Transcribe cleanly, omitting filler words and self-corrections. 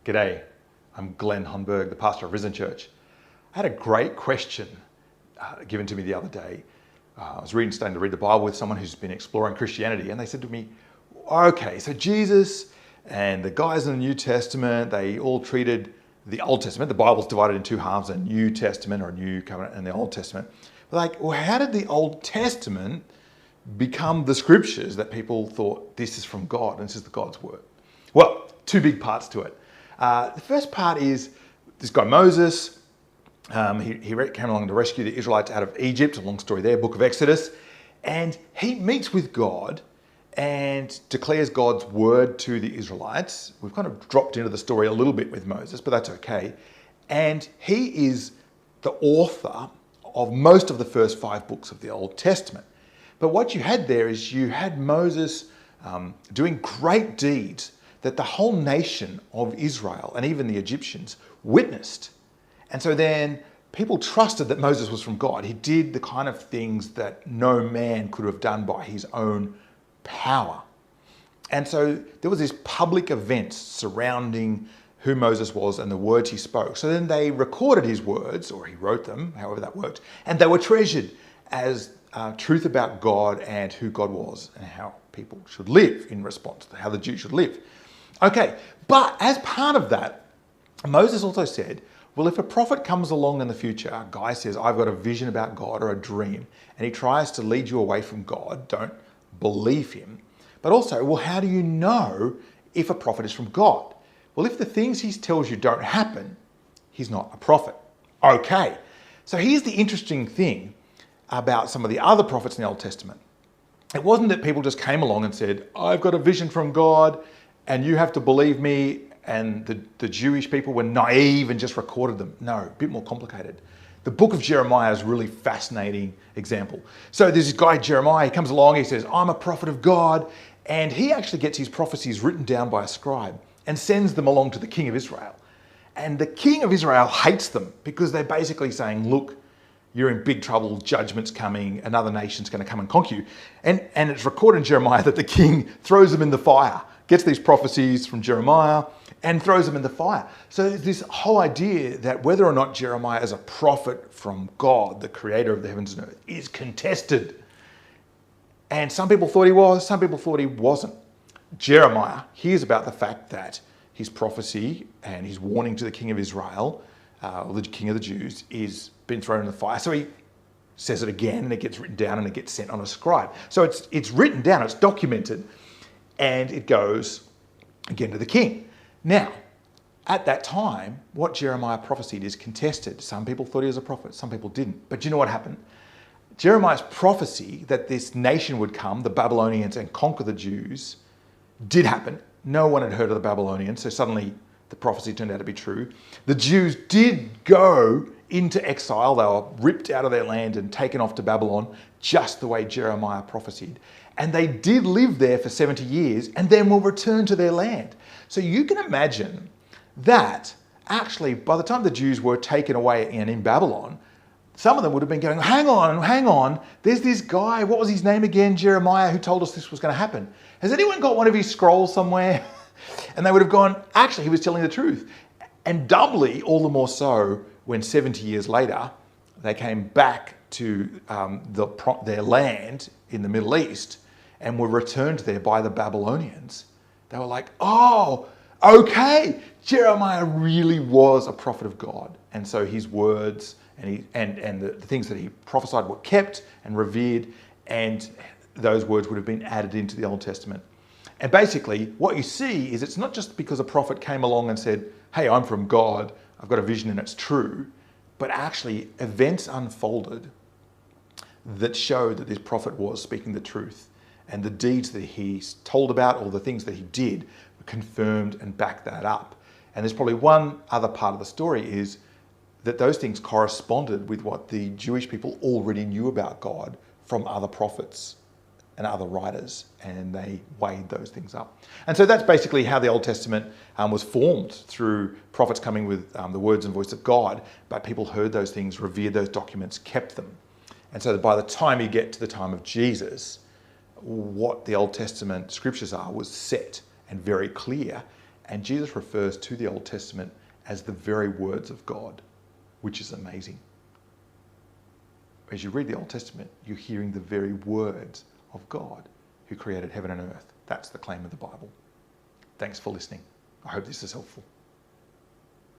G'day, I'm Glenn Hunberg, the pastor of Risen Church. I had a great question given to me the other day. I was starting to read the Bible with someone who's been exploring Christianity, and they said to me, okay, so Jesus and the guys in the New Testament, they all treated the Old Testament, the Bible's divided in two halves, a New Testament or a New Covenant and the Old Testament. But like, well, how did the Old Testament become the scriptures that people thought this is from God and this is the God's word? Well, two big parts to it. The first part is this guy Moses. He came along to rescue the Israelites out of Egypt, a long story there, book of Exodus. And he meets with God and declares God's word to the Israelites. We've kind of dropped into the story a little bit with Moses, but that's okay. And he is the author of most of the first 5 books of the Old Testament. But what you had there is you had Moses doing great deeds that the whole nation of Israel and even the Egyptians witnessed. And so then people trusted that Moses was from God. He did the kind of things that no man could have done by his own power. And so there was this public event surrounding who Moses was and the words he spoke. So then they recorded his words, or he wrote them, however that worked, and they were treasured as truth about God and who God was and how people should live in response to how the Jews should live. Okay, but as part of that, Moses also said, well, if a prophet comes along in the future, a guy says, I've got a vision about God or a dream, and he tries to lead you away from God, don't believe him. But also, well, how do you know if a prophet is from God? Well, if the things he tells you don't happen, he's not a prophet. Okay, so here's the interesting thing about some of the other prophets in the Old Testament. It wasn't that people just came along and said, I've got a vision from God, and you have to believe me, and the Jewish people were naive and just recorded them. No, a bit more complicated. The book of Jeremiah is a really fascinating example. So there's this guy, Jeremiah, he comes along, he says, I'm a prophet of God, and he actually gets his prophecies written down by a scribe and sends them along to the king of Israel. And the king of Israel hates them because they're basically saying, look, you're in big trouble, judgment's coming, another nation's going to come and conquer you. And it's recorded in Jeremiah that the king throws them in the fire, gets these prophecies from Jeremiah and throws them in the fire. So there's this whole idea that whether or not Jeremiah is a prophet from God, the creator of the heavens and earth, is contested. And some people thought he was, some people thought he wasn't. Jeremiah hears about the fact that his prophecy and his warning to the king of Israel, or the king of the Jews, is been thrown in the fire. So he says it again, and it gets written down and it gets sent on a scribe. So it's written down, it's documented, and it goes again to the king. Now, at that time, what Jeremiah prophesied is contested. Some people thought he was a prophet, some people didn't. But you know what happened? Jeremiah's prophecy that this nation would come, the Babylonians, and conquer the Jews, did happen. No one had heard of the Babylonians, so suddenly the prophecy turned out to be true. The Jews did go into exile. They were ripped out of their land and taken off to Babylon, just the way Jeremiah prophesied. And they did live there for 70 years and then will return to their land. So you can imagine that actually by the time the Jews were taken away and in Babylon, some of them would have been going, hang on, there's this guy, what was his name again, Jeremiah, who told us this was going to happen. Has anyone got one of his scrolls somewhere? And they would have gone, actually, he was telling the truth. And doubly, all the more so, when 70 years later, they came back to their land in the Middle East and were returned there by the Babylonians. They were like, oh, okay, Jeremiah really was a prophet of God. And so his words and the things that he prophesied were kept and revered, and those words would have been added into the Old Testament. And basically, what you see is it's not just because a prophet came along and said, hey, I'm from God, I've got a vision and it's true, but actually events unfolded that showed that this prophet was speaking the truth, and the deeds that he told about, or the things that he did, confirmed and backed that up. And there's probably one other part of the story is that those things corresponded with what the Jewish people already knew about God from other prophets and other writers, and they weighed those things up. And so that's basically how the Old Testament was formed, through prophets coming with the words and voice of God, but people heard those things, revered those documents, kept them. And so that by the time you get to the time of Jesus, what the Old Testament scriptures are was set and very clear, And Jesus refers to the Old Testament as the very words of God, which is amazing. As you read the Old Testament, you're hearing the very words of God who created heaven and earth. That's the claim of the Bible. Thanks for listening. I hope this is helpful.